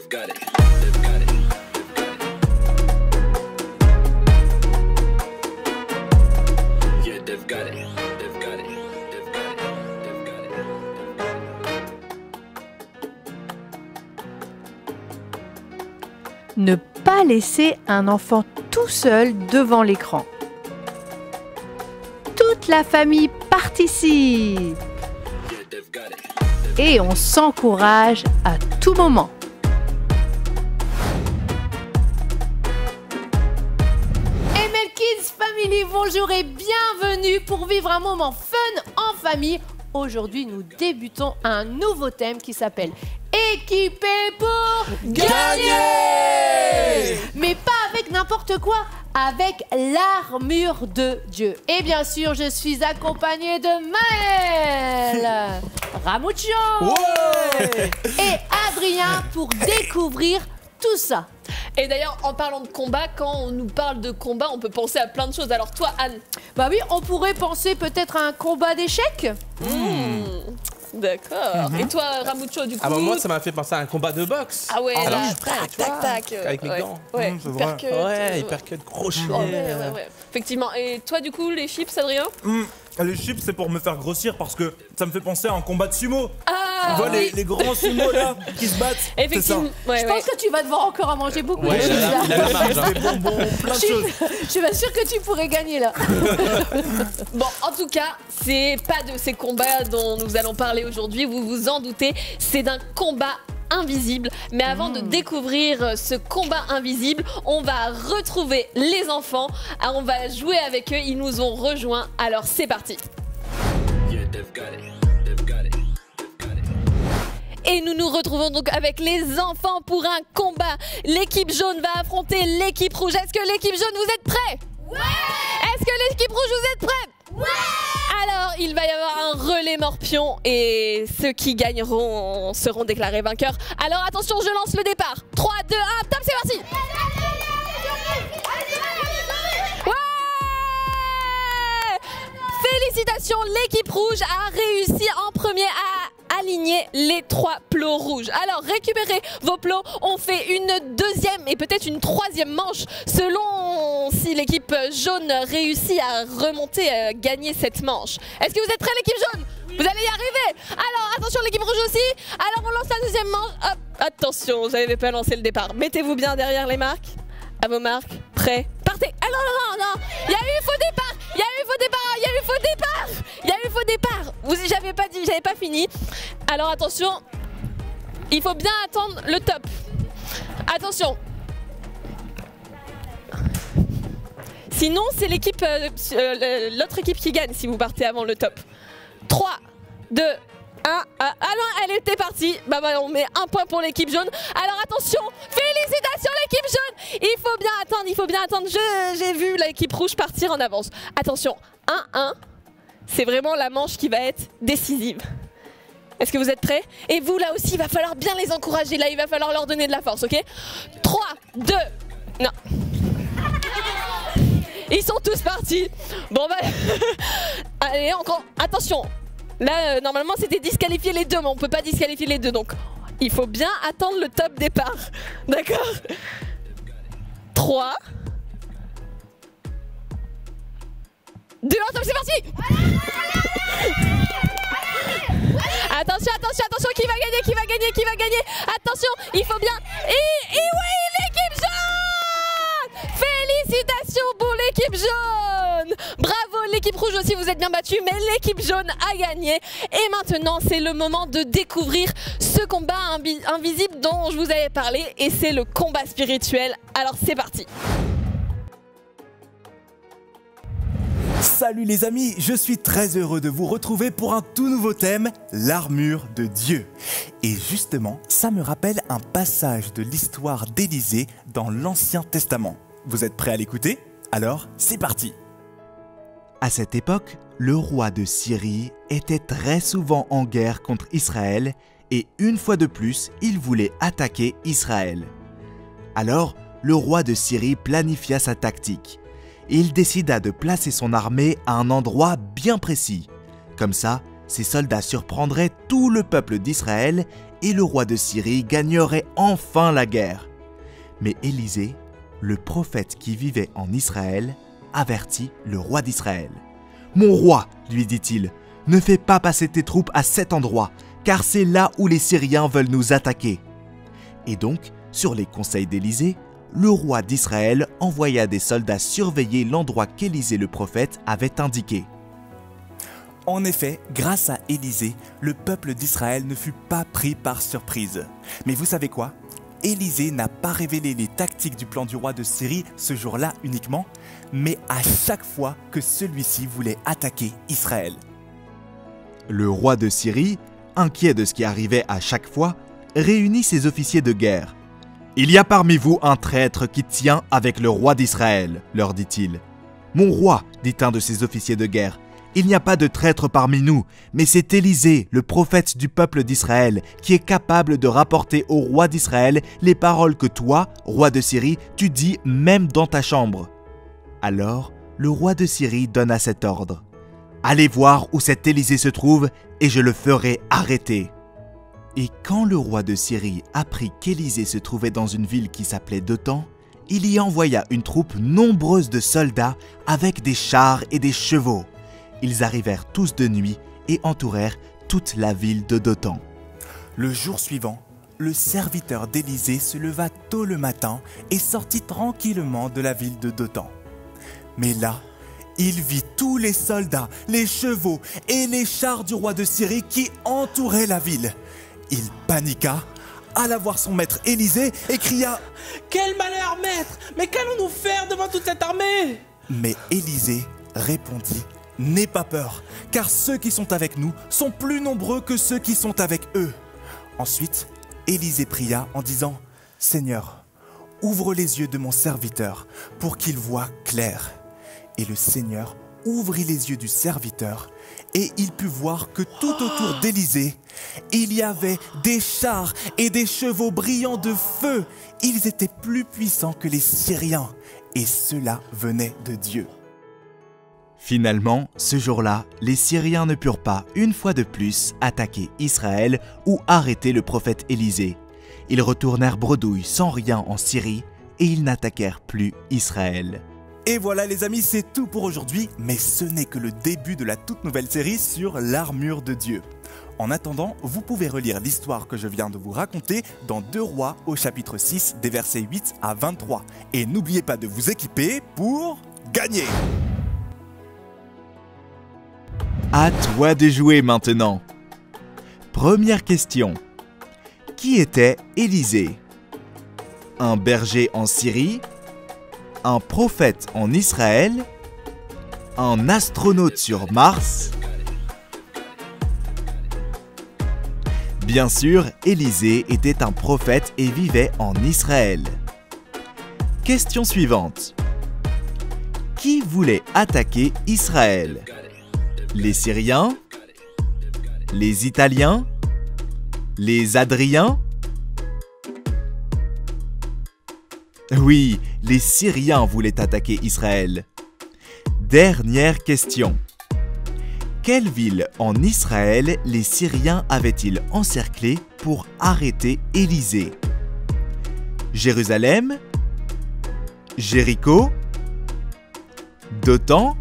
got it. They've got it. Yeah, they've got it. They've got it. They've got it. They've got it. Ne pas laisser un enfant tout seul devant l'écran. Toute la famille participe Yeah, they've got it. et on s'encourage à tout moment. ML Kids Family, bonjour et bienvenue pour vivre un moment fun en famille. Aujourd'hui, nous débutons un nouveau thème qui s'appelle Équipés pour Gagner! Mais pas avec n'importe quoi, avec l'armure de Dieu. Et bien sûr, je suis accompagnée de Maël, Ramuccio Ouais! et Adrien pour découvrir tout ça. Et d'ailleurs, en parlant de combat, quand on nous parle de combat, on peut penser à plein de choses. Alors toi, Anne? Bah oui, on pourrait penser peut-être à un combat d'échecs. D'accord. Et toi, Ramuccio, du coup? Ah bah moi ça m'a fait penser à un combat de boxe. Ah ouais, Alors, là, je suis prêt, tu vois, tac. avec mes ouais. gants. Ouais, c'est vrai. hypercut. Ouais, hypercut, crochet. Ouais. Effectivement. Et toi, du coup, les chips, Adrien? Les chips, c'est pour me faire grossir parce que ça me fait penser à un combat de sumo. Ah, Tu vois oui. les grands sumo là qui se battent. Effectivement. Ouais, Je pense que tu vas devoir encore à manger beaucoup Ouais, de il choses a là. la marge. C'est ça. Des bonbons, plein de choses. Je suis pas sûre que tu pourrais gagner là. Bon, en tout cas, c'est pas de ces combats dont nous allons parler aujourd'hui, vous vous en doutez, c'est d'un combat invisible. Mais avant de découvrir ce combat invisible, on va retrouver les enfants, on va jouer avec eux, ils nous ont rejoints, alors c'est parti. Yeah, they've got it. They've got it. They've got it. Et nous nous retrouvons donc avec les enfants pour un combat. L'équipe jaune va affronter l'équipe rouge. Est-ce que l'équipe jaune, vous êtes prêts? Ouais! Est-ce que l'équipe rouge, vous êtes prêts? Ouais! Alors, il va y avoir un relais morpion et ceux qui gagneront seront déclarés vainqueurs. Alors attention, je lance le départ. 3, 2, 1, top, c'est parti! Ouais! Félicitations, l'équipe rouge a réussi en premier à aligner les 3 plots rouges. Alors récupérez vos plots, on fait une deuxième et peut-être une troisième manche selon si l'équipe jaune réussit à remonter, gagner cette manche. Est-ce que vous êtes prêts, l'équipe jaune? Vous allez y arriver. Alors attention, l'équipe rouge aussi. Alors on lance la deuxième manche. Hop, attention, vous n'avez pas lancé le départ. Mettez-vous bien derrière les marques. À vos marques, prêts, partez. Ah non, il y a eu faux départ. Il y a eu faux départ. J'avais pas dit, j'avais pas fini. Alors attention, il faut bien attendre le top. Attention. Sinon, c'est l'équipe, l'autre équipe qui gagne si vous partez avant le top. 3, 2, 1. Ah non, elle était partie. Bah on met un point pour l'équipe jaune. Alors attention, félicitations l'équipe jaune. Il faut bien attendre. J'ai vu l'équipe rouge partir en avance. Attention, 1-1. C'est vraiment la manche qui va être décisive. Est-ce que vous êtes prêts? Et vous là aussi, il va falloir bien les encourager. Là, il va falloir leur donner de la force, ok? 3, 2, non. Ils sont tous partis. Bon bah, allez encore. Attention. Là, normalement, c'était disqualifier les deux, mais on peut pas disqualifier les deux, donc il faut bien attendre le top départ. D'accord? 3, 2, 1, top, c'est parti! Attention, qui va gagner? Attention, il faut bien... Et oui, l'équipe jaune! Félicitations pour l'équipe jaune! Bravo l'équipe rouge aussi, vous êtes bien battus, mais l'équipe jaune a gagné. Et maintenant, c'est le moment de découvrir ce combat invisible dont je vous avais parlé, et c'est le combat spirituel. Alors c'est parti! Salut les amis, je suis très heureux de vous retrouver pour un tout nouveau thème, l'armure de Dieu. Et justement, ça me rappelle un passage de l'histoire d'Élisée dans l'Ancien Testament. Vous êtes prêts à l'écouter? Alors, c'est parti! À cette époque, le roi de Syrie était très souvent en guerre contre Israël et une fois de plus, il voulait attaquer Israël. Alors, le roi de Syrie planifia sa tactique. Il décida de placer son armée à un endroit bien précis. Comme ça, ses soldats surprendraient tout le peuple d'Israël et le roi de Syrie gagnerait enfin la guerre. Mais Élisée, le prophète qui vivait en Israël, avertit le roi d'Israël. « Mon roi, lui dit-il, ne fais pas passer tes troupes à cet endroit, car c'est là où les Syriens veulent nous attaquer. » Et donc, sur les conseils d'Élisée, le roi d'Israël envoya des soldats surveiller l'endroit qu'Élisée le prophète avait indiqué. En effet, grâce à Élisée, le peuple d'Israël ne fut pas pris par surprise. Mais vous savez quoi ? Élisée n'a pas révélé les tactiques du plan du roi de Syrie ce jour-là uniquement, mais à chaque fois que celui-ci voulait attaquer Israël. Le roi de Syrie, inquiet de ce qui arrivait à chaque fois, réunit ses officiers de guerre. « Il y a parmi vous un traître qui tient avec le roi d'Israël, leur dit-il. « Mon roi, dit un de ses officiers de guerre, il n'y a pas de traître parmi nous, mais c'est Élisée, le prophète du peuple d'Israël, qui est capable de rapporter au roi d'Israël les paroles que toi, roi de Syrie, tu dis même dans ta chambre. » Alors, le roi de Syrie donna cet ordre. « Allez voir où cet Élisée se trouve, et je le ferai arrêter. » Et quand le roi de Syrie apprit qu'Élisée se trouvait dans une ville qui s'appelait Dothan, il y envoya une troupe nombreuse de soldats avec des chars et des chevaux. Ils arrivèrent tous de nuit et entourèrent toute la ville de Dothan. Le jour suivant, le serviteur d'Élisée se leva tôt le matin et sortit tranquillement de la ville de Dothan. Mais là, il vit tous les soldats, les chevaux et les chars du roi de Syrie qui entouraient la ville. Il paniqua, alla voir son maître Élisée et cria « Quel malheur, maître! Mais qu'allons-nous faire devant toute cette armée ?» Mais Élisée répondit « N'aie pas peur, car ceux qui sont avec nous sont plus nombreux que ceux qui sont avec eux. » Ensuite, Élisée pria en disant « Seigneur, ouvre les yeux de mon serviteur pour qu'il voie clair. » Et le Seigneur ouvrit les yeux du serviteur et il put voir que tout autour d'Élisée, il y avait des chars et des chevaux brillants de feu. Ils étaient plus puissants que les Syriens et cela venait de Dieu. Finalement, ce jour-là, les Syriens ne purent pas, une fois de plus, attaquer Israël ou arrêter le prophète Élisée. Ils retournèrent bredouille sans rien en Syrie et ils n'attaquèrent plus Israël. Et voilà les amis, c'est tout pour aujourd'hui, mais ce n'est que le début de la toute nouvelle série sur l'armure de Dieu. En attendant, vous pouvez relire l'histoire que je viens de vous raconter dans 2 Rois au chapitre 6 des versets 8 à 23. Et n'oubliez pas de vous équiper pour gagner! À toi de jouer maintenant. Première question. Qui était Élisée? Un berger en Syrie? Un prophète en Israël? Un astronaute sur Mars? Bien sûr, Élisée était un prophète et vivait en Israël. Question suivante. Qui voulait attaquer Israël? Les Syriens? Les Italiens? Les Adriens? Oui, les Syriens voulaient attaquer Israël. Dernière question. Quelle ville en Israël les Syriens avaient-ils encerclée pour arrêter Élisée? Jérusalem? Jéricho? Dothan?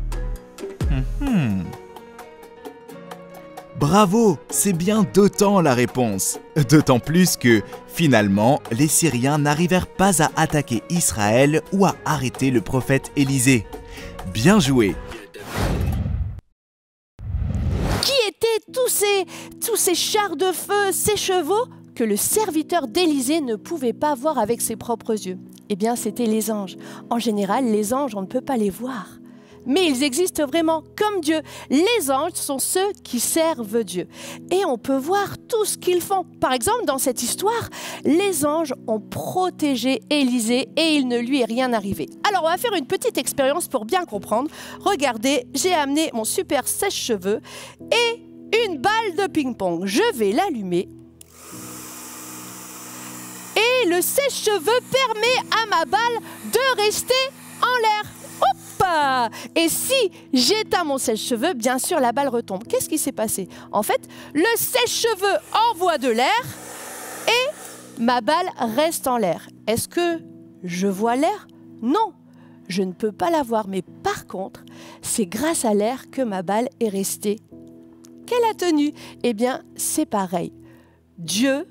Bravo, c'est bien Dothan la réponse. D'autant plus que, finalement, les Syriens n'arrivèrent pas à attaquer Israël ou à arrêter le prophète Élisée. Bien joué. Qui étaient tous ces chars de feu, ces chevaux que le serviteur d'Élisée ne pouvait pas voir avec ses propres yeux? Eh bien, c'était les anges. En général, les anges, on ne peut pas les voir. Mais ils existent vraiment comme Dieu. Les anges sont ceux qui servent Dieu. Et on peut voir tout ce qu'ils font. Par exemple, dans cette histoire, les anges ont protégé Élisée et il ne lui est rien arrivé. Alors, on va faire une petite expérience pour bien comprendre. Regardez, j'ai amené mon super sèche-cheveux et une balle de ping-pong. Je vais l'allumer. Et le sèche-cheveux permet à ma balle de rester en l'air. Et si j'éteins mon sèche-cheveux, bien sûr, la balle retombe. Qu'est-ce qui s'est passé? En fait, le sèche-cheveux envoie de l'air Ma balle reste en l'air. Est-ce que je vois l'air? Non, je ne peux pas la voir. Mais par contre, c'est grâce à l'air que ma balle est restée. Qu'elle a tenu? Eh bien, c'est pareil. Dieu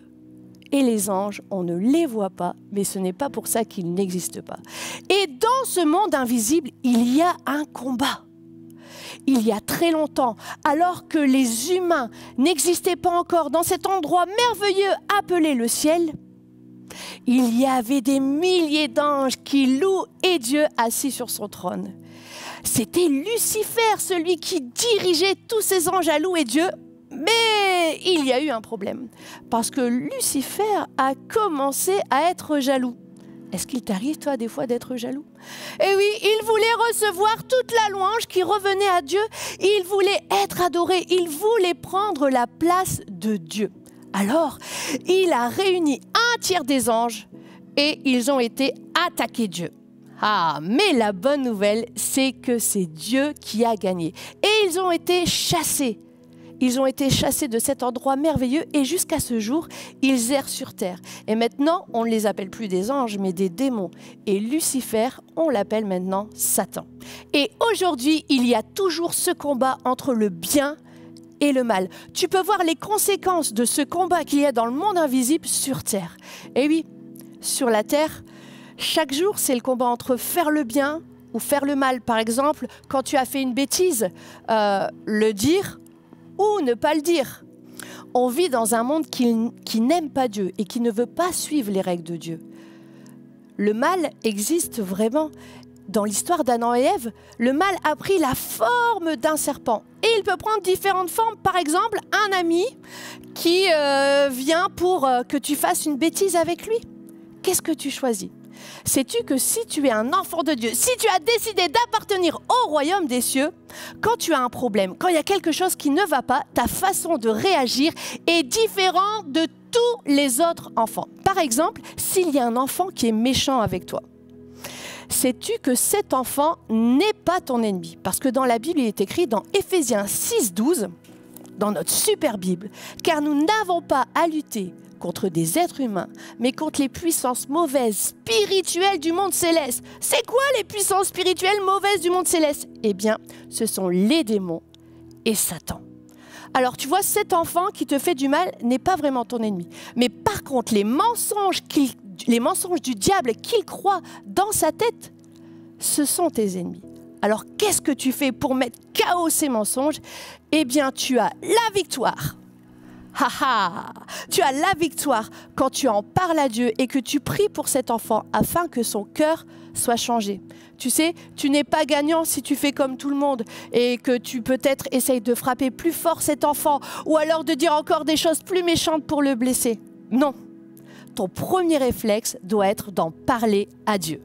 et les anges, on ne les voit pas, mais ce n'est pas pour ça qu'ils n'existent pas. Et dans ce monde invisible, il y a un combat. Il y a très longtemps, alors que les humains n'existaient pas encore dans cet endroit merveilleux appelé le ciel, il y avait des milliers d'anges qui louaient Dieu assis sur son trône. C'était Lucifer, celui qui dirigeait tous ces anges à louer Dieu. Mais il y a eu un problème, parce que Lucifer a commencé à être jaloux. Est-ce qu'il t'arrive, toi, des fois, d'être jaloux? Eh oui, il voulait recevoir toute la louange qui revenait à Dieu. Il voulait être adoré. Il voulait prendre la place de Dieu. Alors, il a réuni un tiers des anges et ils ont été attaquer Dieu. Ah, mais la bonne nouvelle, c'est que c'est Dieu qui a gagné. Et ils ont été chassés. Ils ont été chassés de cet endroit merveilleux et jusqu'à ce jour, ils errent sur terre. Et maintenant, on ne les appelle plus des anges, mais des démons. Et Lucifer, on l'appelle maintenant Satan. Et aujourd'hui, il y a toujours ce combat entre le bien et le mal. Tu peux voir les conséquences de ce combat qu'il y a dans le monde invisible sur terre. Et oui, sur la terre, chaque jour, c'est le combat entre faire le bien ou faire le mal. Par exemple, quand tu as fait une bêtise, le dire ou ne pas le dire. On vit dans un monde qui n'aime pas Dieu et qui ne veut pas suivre les règles de Dieu. Le mal existe vraiment. Dans l'histoire d'Adam et Ève, le mal a pris la forme d'un serpent. Et il peut prendre différentes formes. Par exemple, un ami qui vient pour que tu fasses une bêtise avec lui. Qu'est-ce que tu choisis? Sais-tu que si tu es un enfant de Dieu, si tu as décidé d'appartenir au royaume des cieux, quand tu as un problème, quand il y a quelque chose qui ne va pas, ta façon de réagir est différente de tous les autres enfants. Par exemple, s'il y a un enfant qui est méchant avec toi, sais-tu que cet enfant n'est pas ton ennemi? Parce que dans la Bible, il est écrit dans Éphésiens 6,12, dans notre super Bible, « Car nous n'avons pas à lutter contre des êtres humains, mais contre les puissances mauvaises spirituelles du monde céleste. » C'est quoi les puissances spirituelles mauvaises du monde céleste? Eh bien, ce sont les démons et Satan. Alors, tu vois, cet enfant qui te fait du mal n'est pas vraiment ton ennemi. Mais par contre, les mensonges du diable qu'il croit dans sa tête, ce sont tes ennemis. Alors, qu'est-ce que tu fais pour mettre KO ces mensonges? Eh bien, tu as la victoire. Tu as la victoire quand tu en parles à Dieu et que tu pries pour cet enfant afin que son cœur soit changé. Tu sais, tu n'es pas gagnant si tu fais comme tout le monde et que tu peut-être essayes de frapper plus fort cet enfant ou alors de dire encore des choses plus méchantes pour le blesser. Non, ton premier réflexe doit être d'en parler à Dieu.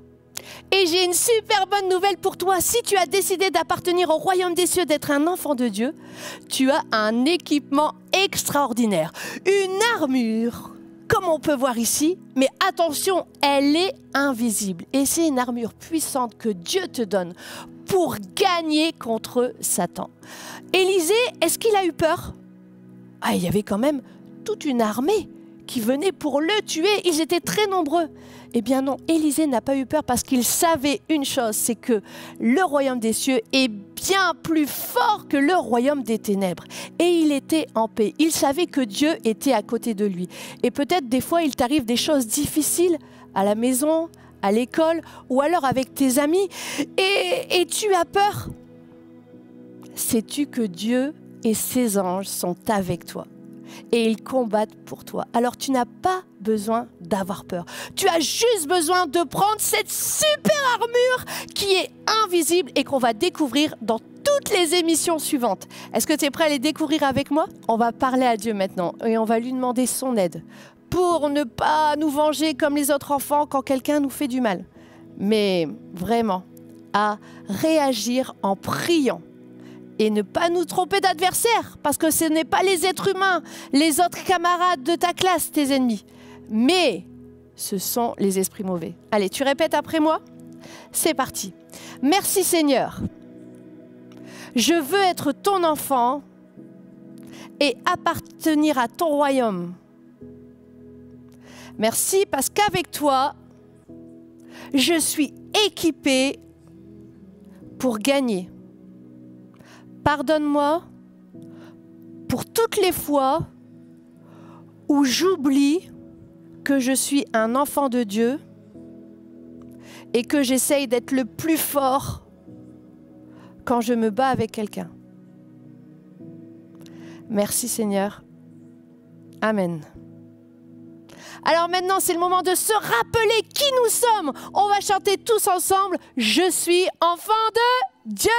Et j'ai une super bonne nouvelle pour toi. Si tu as décidé d'appartenir au royaume des cieux, d'être un enfant de Dieu, tu as un équipement extraordinaire. Une armure, comme on peut voir ici, mais attention, elle est invisible. Et c'est une armure puissante que Dieu te donne pour gagner contre Satan. Élisée, est-ce qu'il a eu peur? Ah, il y avait quand même toute une armée qui venaient pour le tuer. Ils étaient très nombreux. Eh bien non, Élisée n'a pas eu peur parce qu'il savait une chose, c'est que le royaume des cieux est bien plus fort que le royaume des ténèbres. Et il était en paix. Il savait que Dieu était à côté de lui. Et peut-être des fois, il t'arrive des choses difficiles à la maison, à l'école ou alors avec tes amis et tu as peur. Sais-tu que Dieu et ses anges sont avec toi? Et ils combattent pour toi. Alors tu n'as pas besoin d'avoir peur. Tu as juste besoin de prendre cette super armure qui est invisible et qu'on va découvrir dans toutes les émissions suivantes. Est-ce que tu es prêt à les découvrir avec moi? On va parler à Dieu maintenant et on va lui demander son aide pour ne pas nous venger comme les autres enfants quand quelqu'un nous fait du mal. Mais vraiment, à réagir en priant. Et ne pas nous tromper d'adversaire, parce que ce n'est pas les êtres humains, les autres camarades de ta classe, tes ennemis. Mais ce sont les esprits mauvais. Allez, tu répètes après moi? C'est parti. Merci Seigneur. Je veux être ton enfant et appartenir à ton royaume. Merci parce qu'avec toi, je suis équipée pour gagner. Pardonne-moi pour toutes les fois où j'oublie que je suis un enfant de Dieu et que j'essaye d'être le plus fort quand je me bats avec quelqu'un. Merci Seigneur. Amen. Alors maintenant, c'est le moment de se rappeler qui nous sommes. On va chanter tous ensemble « Je suis enfant de Dieu ».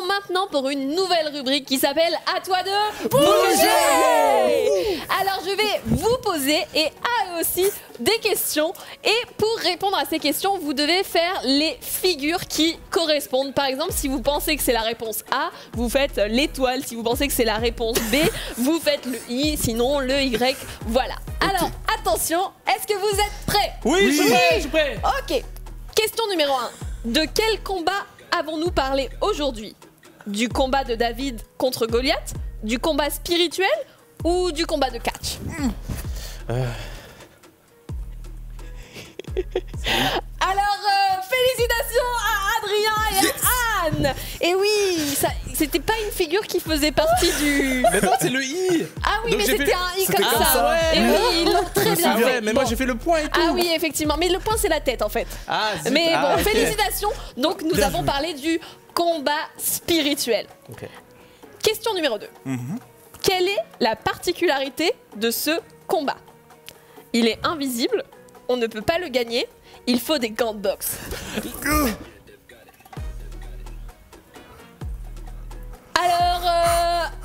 Maintenant pour une nouvelle rubrique qui s'appelle À toi de bouger. Alors je vais vous poser et à eux aussi des questions et pour répondre à ces questions vous devez faire les figures qui correspondent. Par exemple si vous pensez que c'est la réponse A, vous faites l'étoile. Si vous pensez que c'est la réponse B, vous faites le I, sinon le Y. Voilà. Alors attention, est-ce que vous êtes prêts? Oui, je suis prêt. Ok. Question numéro 1. De quel combat avons-nous parlé aujourd'hui? Du combat de David contre Goliath, du combat spirituel ou du combat de catch? Alors, félicitations à Adrien et à Anne. Et oui, c'était pas une figure qui faisait partie du... Mais non, c'est le I. Ah oui, Donc mais j'ai c'était fait- un I c'était comme comme ça. ça, ouais. Et oui, ils l'ont très bien Ouais, fait. mais moi Bon. j'ai fait le point et tout. Ah oui, effectivement. Mais le point, c'est la tête, en fait. Ah, zut. Mais bon, Ah, ok. félicitations. Donc, nous Bien avons joué. parlé du combat spirituel. Ok. Question numéro 2. Quelle est la particularité de ce combat? Il est invisible, on ne peut pas le gagner, il faut des gants de boxe. Alors,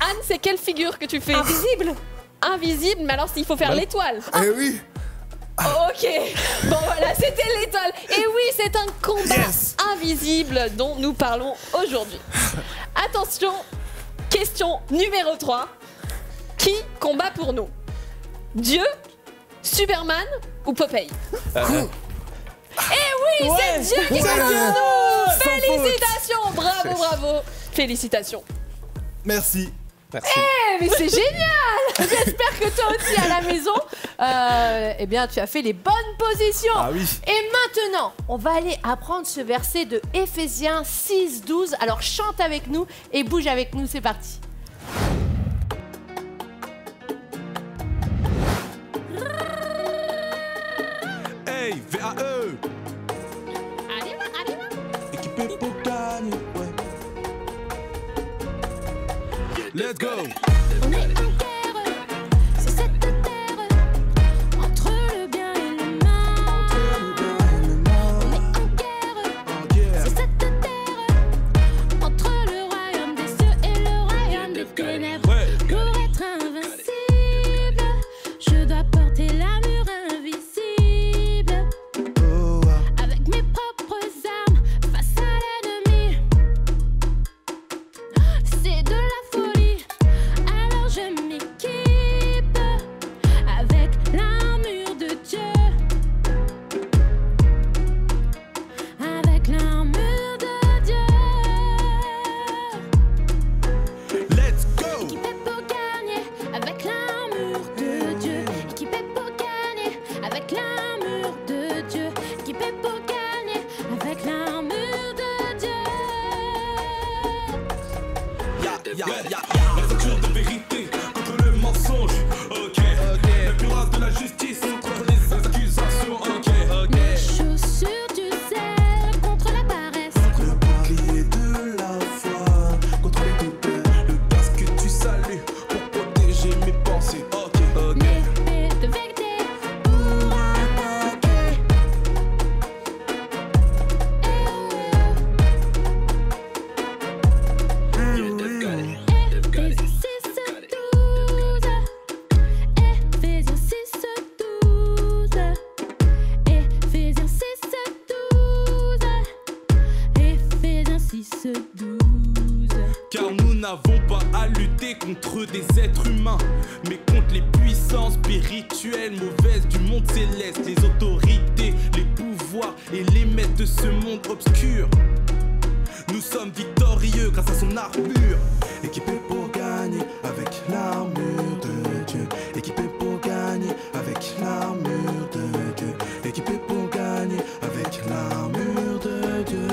Anne, c'est quelle figure que tu fais? Invisible. Invisible, mais alors il faut faire l'étoile. Eh oui. Ok, bon voilà, c'était l'étoile. Et oui, c'est un combat Yes. invisible dont nous parlons aujourd'hui. Attention, question numéro 3. Qui combat pour nous? Dieu, Superman ou Popeye? Eh oui, c'est Dieu qui combat pour nous. Félicitations, bravo, bravo. Félicitations. Merci. Merci. Eh, mais c'est génial. J'espère que toi aussi à la maison, eh bien, tu as fait les bonnes positions. Ah oui. Et maintenant, on va aller apprendre ce verset de Éphésiens 6:12. Alors chante avec nous et bouge avec nous, c'est parti. Hey, VAE. Équipé pour gagner, ouais. Let's go. On est en guerre sur cette terre entre le bien et le mal. On est en guerre sur cette terre entre le royaume des cieux et le royaume des ténèbres. Ouais. Pour être invincible, je dois porter l'armure invisible. Avec mes propres armes face à l'ennemi, c'est de la folie. Alors je m'équipe avec l'armure de Dieu. Avec l'armure de Dieu. Let's go. Équipé pour gagner avec l'armure de Dieu. Équipé pour gagner avec l'armure de Dieu. Équipé pour gagner avec l'armure de Dieu. La ceinture de vérité contre le mensonge. Ok. La cuirasse de la justice contre les accusations. Ok. Les chaussures du zèle contre la paresse. Le bouclier de la foi contre les doutes. Le casque que tu salues pour protéger mes pensées. Ok. L'épée de vérité pour attaquer. Éphésiens 6:12. Éphésiens 6:12. Éphésiens 6:12. Car nous n'avons pas à lutter contre des êtres humains, mais contre les puissances spirituelles mauvaises du monde céleste, les autorités, les pouvoirs et les maîtres de ce monde obscur. Nous sommes victorieux grâce à son armure. Équipés pour gagner avec l'armure de Dieu. Équipés pour gagner avec l'armure de Dieu. Équipés pour gagner avec l'armure de Dieu.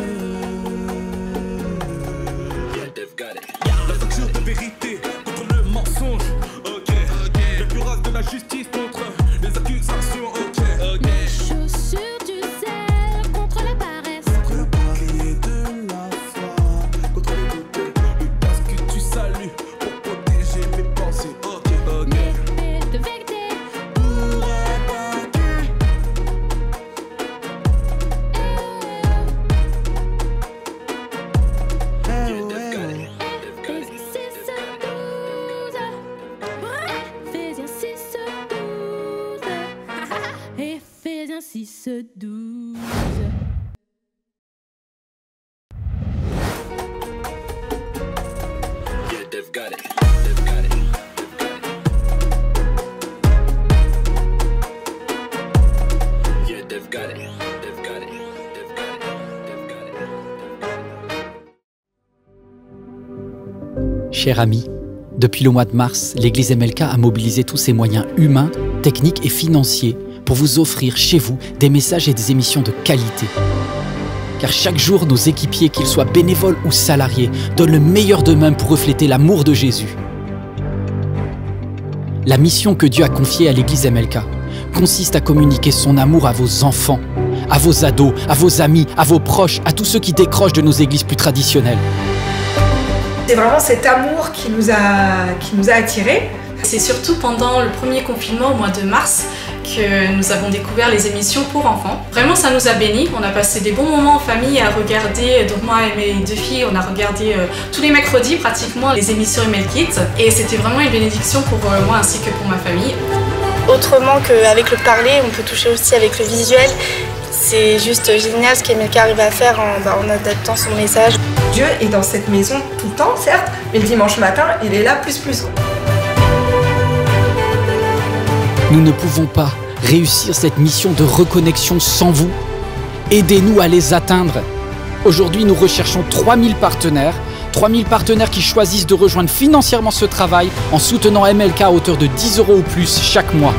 La ceinture de vérité contre le mensonge. Ok. La cuirasse de la justice contre les accusations. Ok. Les chaussures du zèle contre la paresse. Le bouclier de la foi contre les doutes. Le casque que tu salues pour protéger mes pensées. Ok. L'épée de vérité pour attaquer. Éphésiens 6:12. Éphésiens 6:12. Éphésiens 6:12. Yeah, they've got it. They've got it. Yeah, they've got it. They've got it. They've got it. They've got it. They've got it. Cher ami, depuis le mois de mars, l'église MLK a mobilisé tous ses moyens humains, techniques et financiers pour vous offrir chez vous des messages et des émissions de qualité. Car chaque jour, nos équipiers, qu'ils soient bénévoles ou salariés, donnent le meilleur d'eux-mêmes pour refléter l'amour de Jésus. La mission que Dieu a confiée à l'église MLK consiste à communiquer son amour à vos enfants, à vos ados, à vos amis, à vos proches, à tous ceux qui décrochent de nos églises plus traditionnelles. C'est vraiment cet amour qui nous a attirés. C'est surtout pendant le premier confinement au mois de mars que nous avons découvert les émissions pour enfants. Vraiment, ça nous a bénis. On a passé des bons moments en famille à regarder. Donc moi et mes deux filles, on a regardé tous les mercredis pratiquement les émissions ML Kids. Et c'était vraiment une bénédiction pour moi ainsi que pour ma famille. Autrement qu'avec le parler, on peut toucher aussi avec le visuel. C'est juste génial ce qu'MLK arrive à faire en adaptant son message. Dieu est dans cette maison tout le temps, certes, mais le dimanche matin, il est là plus. Nous ne pouvons pas réussir cette mission de reconnexion sans vous. Aidez-nous à les atteindre. Aujourd'hui, nous recherchons 3000 partenaires. 3000 partenaires qui choisissent de rejoindre financièrement ce travail en soutenant MLK à hauteur de 10 € ou plus chaque mois.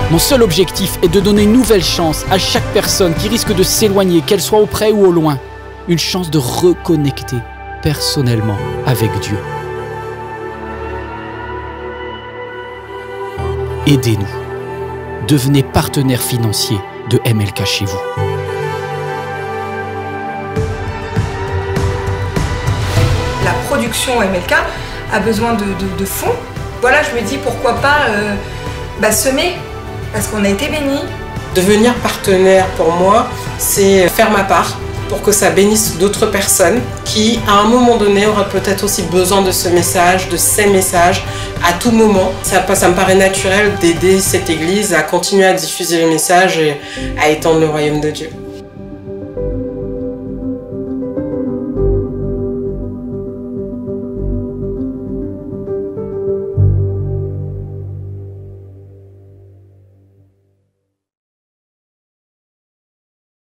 Mon seul objectif est de donner une nouvelle chance à chaque personne qui risque de s'éloigner, qu'elle soit auprès ou au loin. Une chance de reconnecter personnellement avec Dieu. Aidez-nous. Devenez partenaire financier de MLK chez vous. La production MLK a besoin de fonds. Voilà, je me dis pourquoi pas semer, parce qu'on a été bénis. Devenir partenaire pour moi, c'est faire ma part pour que ça bénisse d'autres personnes qui, à un moment donné, auraient peut-être aussi besoin de ce message, de ces messages, à tout moment. Ça me paraît naturel d'aider cette église à continuer à diffuser le message et à étendre le royaume de Dieu.